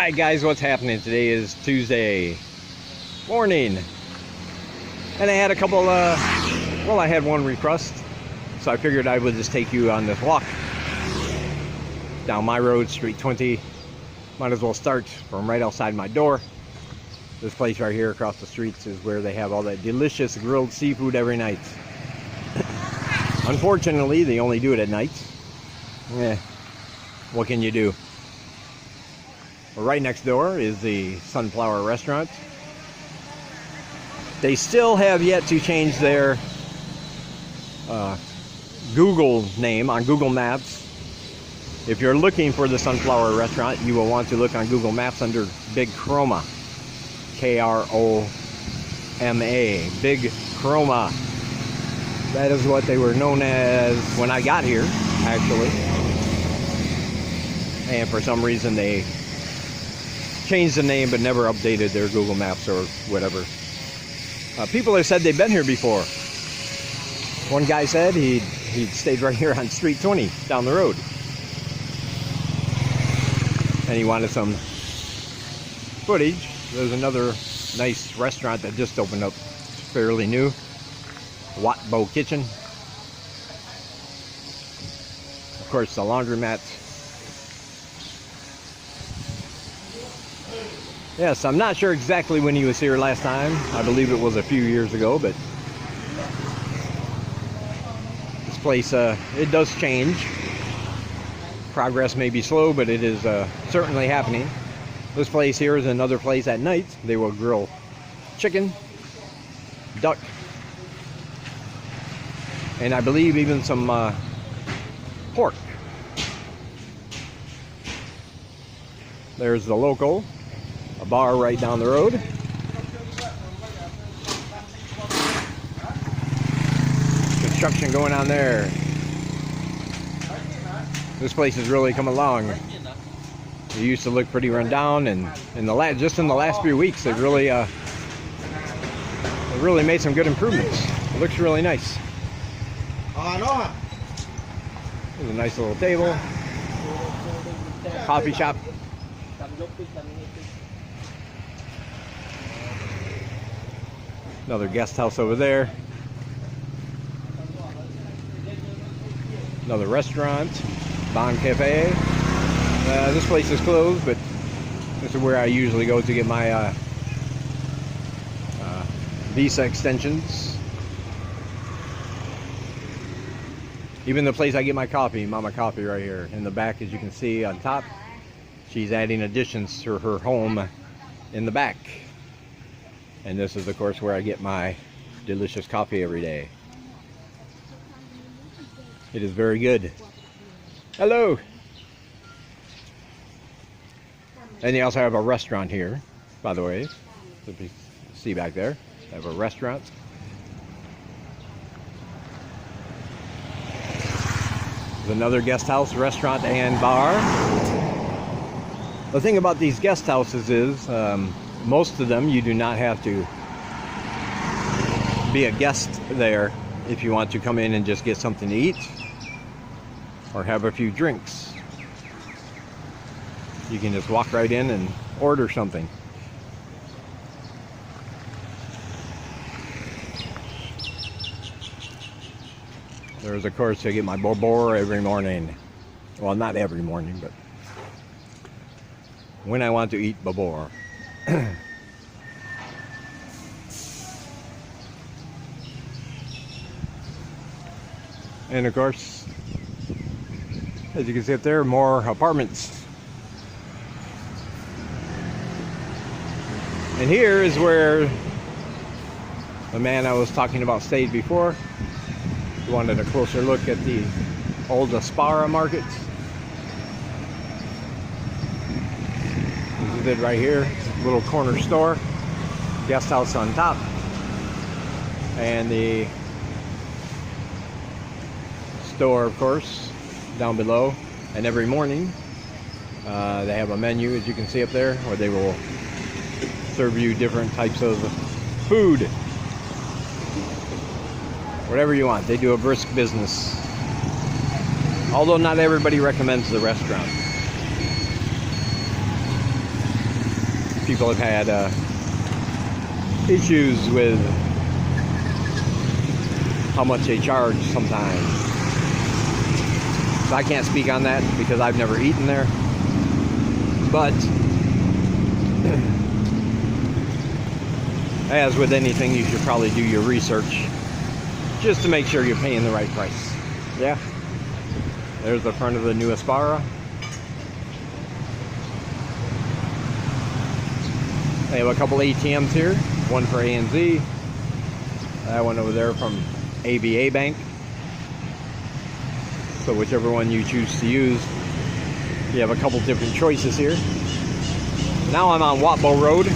Alright guys, what's happening? Today is Tuesday morning. And I had a couple, well, I had one request. So I figured I would just take you on this walk down my road, Street 20. Might as well start from right outside my door. This place right here across the streets is where they have all that delicious grilled seafood every night. Unfortunately, they only do it at night. What can you do? Well, right next door is the Sunflower Restaurant. They still have yet to change their Google name on Google Maps. If you're looking for the Sunflower Restaurant, you will want to look on Google Maps under Big Chroma. K-R-O-M-A. Big Chroma. That is what they were known as when I got here, actually. And for some reason they changed the name but never updated their Google Maps or whatever. People have said they've been here before. One guy said he'd stayed right here on Street 20 down the road. And he wanted some footage. There's another nice restaurant that just opened up, fairly new. Watbo Kitchen. Of course, the laundromat. Yes, I'm not sure exactly when he was here last time. I believe it was a few years ago, but this place, it does change. Progress may be slow, but it is certainly happening. This place here is another place at night. They will grill chicken, duck, and I believe even some pork. There's the Local, a bar right down the road. Construction going on there. This place has really come along. It used to look pretty run down, and just in the last few weeks, they've really made some good improvements. It looks really nice. There's a nice little table, coffee shop. Another guest house over there. Another restaurant, Bon Cafe. This place is closed, but this is where I usually go to get my visa extensions. Even the place I get my coffee, Mama Coffee, right here in the back, as you can see on top. She's adding additions to her home in the back. And this is, of course, where I get my delicious coffee every day. It is very good. Hello! And they also have a restaurant here, by the way. If you see back there, they have a restaurant. There's another guest house, restaurant, and bar. The thing about these guest houses is, most of them you do not have to be a guest there if you want to come in and just get something to eat or have a few drinks. You can just walk right in and order something. There's, of course, I get my bobor every morning. Well, not every morning, but when I want to eat bobor. And of course, as you can see up there, more apartments. And here is where the man I was talking about stayed before. He wanted a closer look at the old Aspara market. This is it right here, little corner store, guest house on top, and the store, of course, down below. And every morning they have a menu, as you can see up there, where they will serve you different types of food, whatever you want. They do a brisk business, although not everybody recommends the restaurant. people have had issues with how much they charge sometimes. So I can't speak on that because I've never eaten there. But as with anything, you should probably do your research just to make sure you're paying the right price. Yeah. There's the front of the new Aspara. They have a couple ATMs here. One for ANZ. That one over there from ABA Bank. So whichever one you choose to use, you have a couple different choices here. Now I'm on Watbo Road.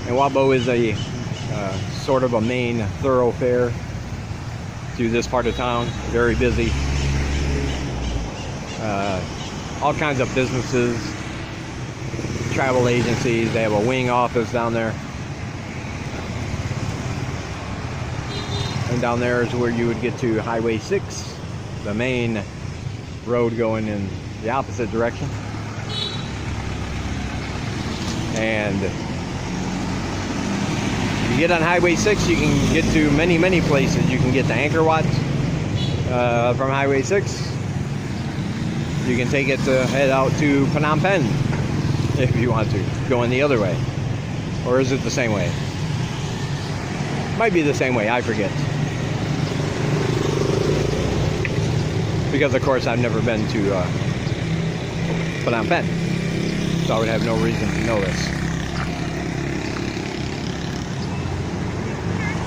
And Watbo is a sort of a main thoroughfare through this part of town. Very busy. All kinds of businesses, travel agencies. They have a wing office down there. And down there is where you would get to Highway 6, the main road going in the opposite direction. And you get on Highway 6, you can get to many, many places. You can get to Angkor Wat from Highway 6. You can take it to head out to Phnom Penh if you want to, going the other way. Or is it the same way? Might be the same way, I forget. Because of course I've never been to Phnom Penh, so I would have no reason to know this.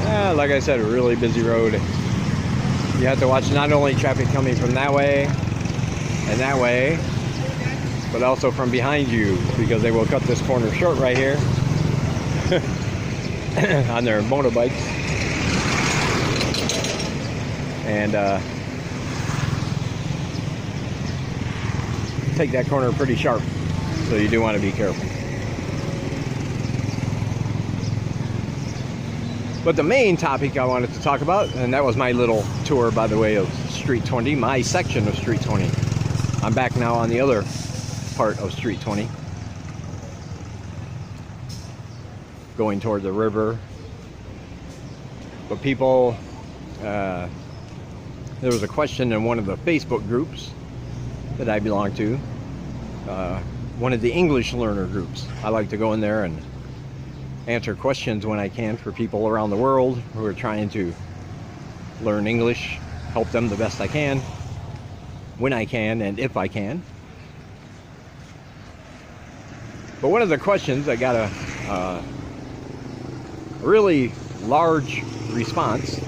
Yeah, like I said, a really busy road. You have to watch not only traffic coming from that way and that way, but also from behind you, because they will cut this corner short right here on their motorbikes. And take that corner pretty sharp, so you do want to be careful. But the main topic I wanted to talk about, and that was my little tour, by the way, of Street 20, my section of Street 20. I'm back now on the other part of Street 20, going toward the river. But people, there was a question in one of the Facebook groups that I belong to, one of the English learner groups. I like to go in there and answer questions when I can for people around the world who are trying to learn English, help them the best I can, when I can, and if I can. But one of the questions, I got a really large response,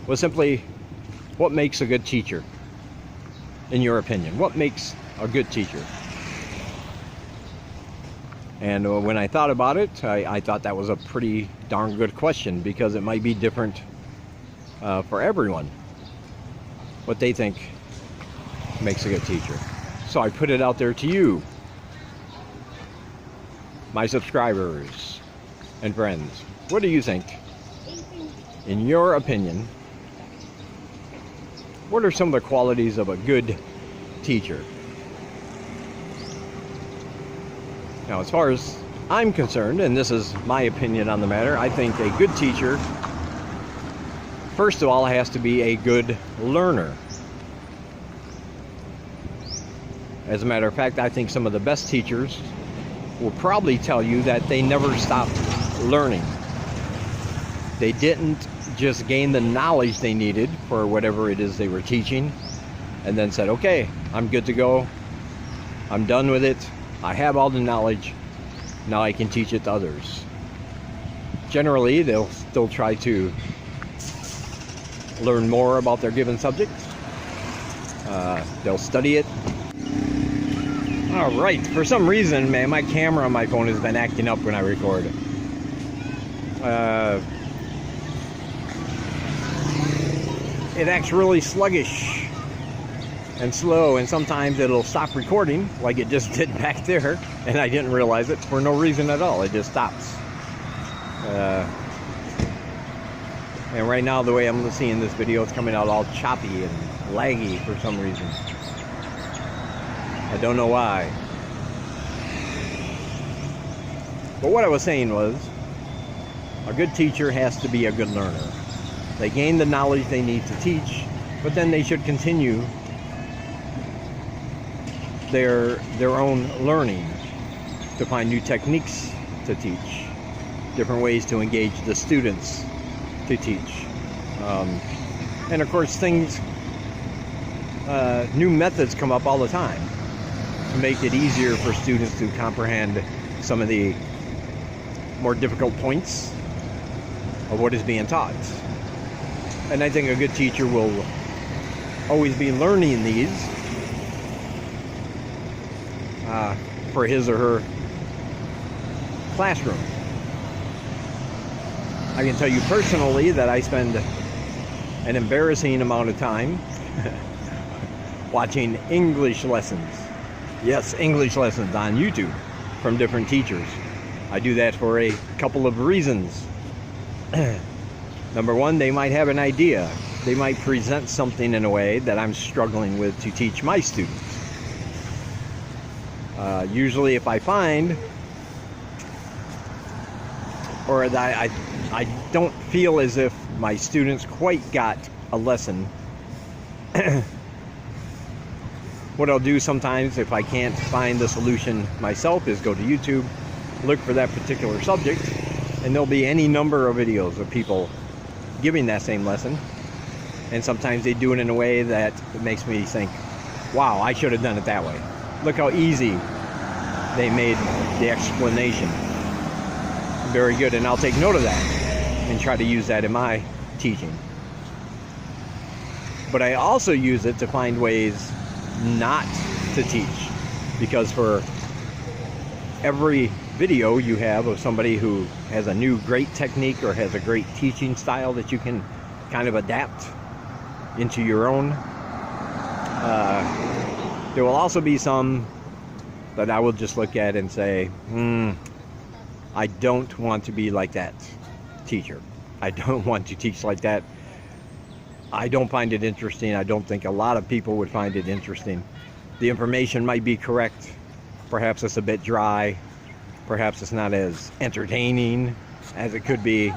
was simply, what makes a good teacher, in your opinion? What makes a good teacher? And when I thought about it, I thought that was a pretty darn good question, because it might be different for everyone, what they think makes a good teacher. So I put it out there to you, my subscribers and friends. What do you think? In your opinion, what are some of the qualities of a good teacher? Now, as far as I'm concerned, and this is my opinion on the matter, I think a good teacher, first of all, has to be a good learner. As a matter of fact, I think some of the best teachers will probably tell you that they never stopped learning. They didn't just gain the knowledge they needed for whatever it is they were teaching and then said, okay, I'm good to go, I'm done with it, I have all the knowledge, now I can teach it to others. Generally, they'll still try to learn more about their given subject. They'll study it. All right, for some reason, man, my camera on my phone has been acting up when I record. It acts really sluggish and slow, and sometimes it'll stop recording, like it just did back there, and I didn't realize it for no reason at all. It just stops. And right now, the way I'm seeing this video, it's coming out all choppy and laggy for some reason. I don't know why. But what I was saying was, a good teacher has to be a good learner. They gain the knowledge they need to teach, but then they should continue their own learning to find new techniques to teach, different ways to engage the students to teach. And of course, new methods come up all the time to make it easier for students to comprehend some of the more difficult points of what is being taught. And I think a good teacher will always be learning these for his or her classroom. I can tell you personally that I spend an embarrassing amount of time watching English lessons. Yes, English lessons on YouTube from different teachers. I do that for a couple of reasons. Number one, they might have an idea. They might present something in a way that I'm struggling with to teach my students. Usually if I find, or that I don't feel as if my students quite got a lesson, what I'll do sometimes if I can't find the solution myself is go to YouTube, look for that particular subject, and there'll be any number of videos of people giving that same lesson. And sometimes they do it in a way that makes me think, wow, I should have done it that way. Look how easy they made the explanation. Very good, and I'll take note of that and try to use that in my teaching. But I also use it to find ways not to teach, because for every video you have of somebody who has a new great technique or has a great teaching style that you can kind of adapt into your own, there will also be some that I will just look at and say, I don't want to be like that teacher. I don't want to teach like that. I don't find it interesting. I don't think a lot of people would find it interesting. The information might be correct. Perhaps it's a bit dry. Perhaps it's not as entertaining as it could be.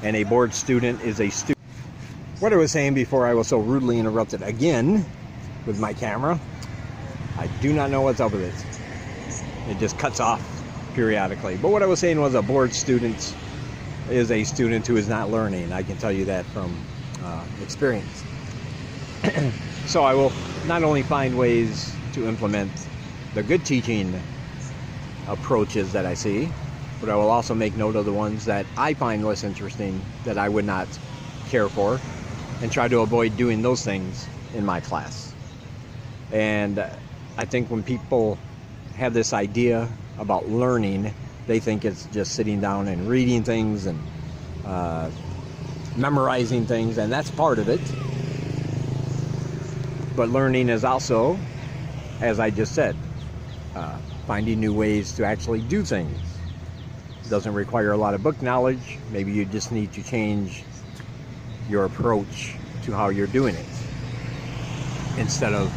And a bored student is a student. What I was saying before I was so rudely interrupted again with my camera, I do not know what's up with it. It just cuts off periodically. But what I was saying was a bored student is a student who is not learning. I can tell you that from experience. So I will not only find ways to implement the good teaching approaches that I see, but I will also make note of the ones that I find less interesting, that I would not care for, and try to avoid doing those things in my class. And I think when people have this idea about learning, they think it's just sitting down and reading things and memorizing things, and that's part of it. But learning is also, as I just said, finding new ways to actually do things. It doesn't require a lot of book knowledge. Maybe you just need to change your approach to how you're doing it, instead of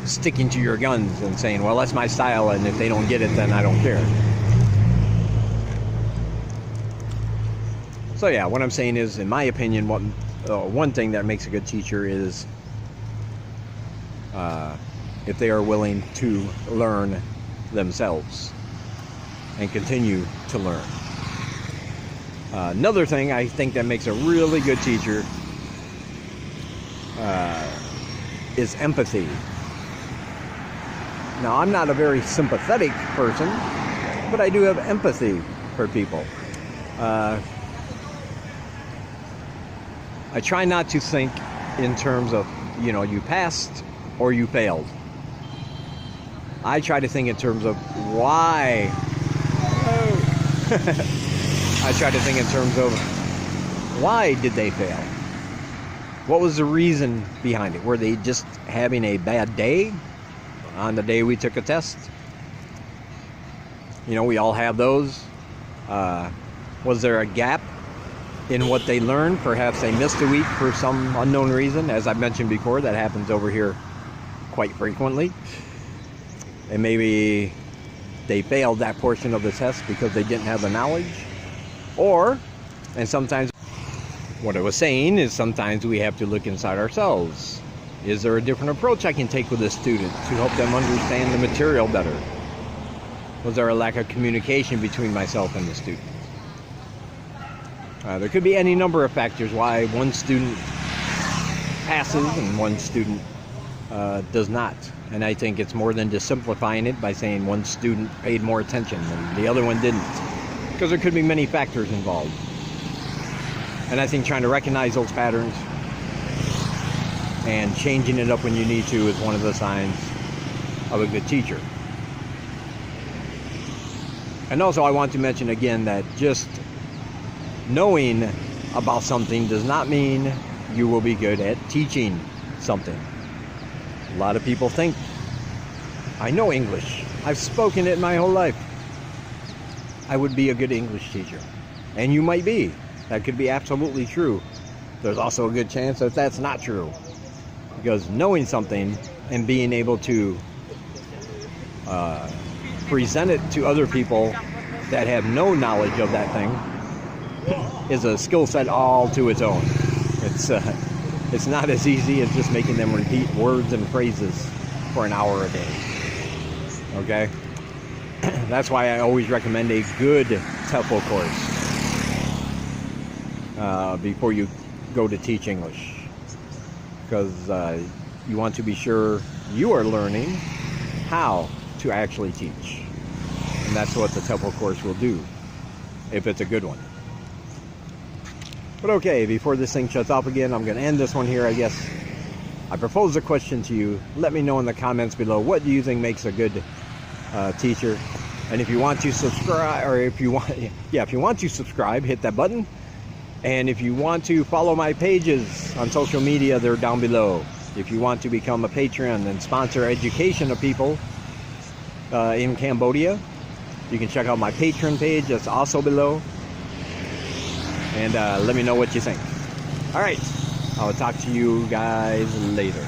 sticking to your guns and saying, well, that's my style, and if they don't get it, then I don't care. So yeah, what I'm saying is, in my opinion, one thing that makes a good teacher is if they are willing to learn themselves and continue to learn. Another thing I think that makes a really good teacher is empathy. Now, I'm not a very sympathetic person, but I do have empathy for people. I try not to think in terms of, you passed or you failed. I try to think in terms of why. I try to think in terms of why did they fail? What was the reason behind it? Were they just having a bad day on the day we took a test? We all have those. Was there a gap in what they learned? Perhaps they missed a week for some unknown reason. As I mentioned before, that happens over here quite frequently. And maybe they failed that portion of the test because they didn't have the knowledge. Or, and sometimes, what I was saying is sometimes we have to look inside ourselves. Is there a different approach I can take with a student to help them understand the material better? Was there a lack of communication between myself and the student? There could be any number of factors why one student passes and one student does not. And I think it's more than just simplifying it by saying one student paid more attention and the other one didn't. Because there could be many factors involved. And I think trying to recognize those patterns and changing it up when you need to is one of the signs of a good teacher. And also I want to mention again that just knowing about something does not mean you will be good at teaching something. A lot of people think, I know English. I've spoken it my whole life. I would be a good English teacher. And you might be. That could be absolutely true. There's also a good chance that that's not true. Because knowing something and being able to present it to other people that have no knowledge of that thing is a skill set all to its own. It's not as easy as just making them repeat words and phrases for an hour a day. Okay? That's why I always recommend a good TEFL course before you go to teach English. Because you want to be sure you are learning how to actually teach. And that's what the TEFL course will do, if it's a good one. But okay, before this thing shuts off again, I'm going to end this one here, I guess. I propose a question to you. Let me know in the comments below, what do you think makes a good teacher? And if you want to subscribe, or if you want to subscribe, hit that button. And if you want to follow my pages on social media, they're down below. If you want to become a patron and sponsor education of people in Cambodia, you can check out my Patreon page. That's also below. And let me know what you think. All right. I'll talk to you guys later.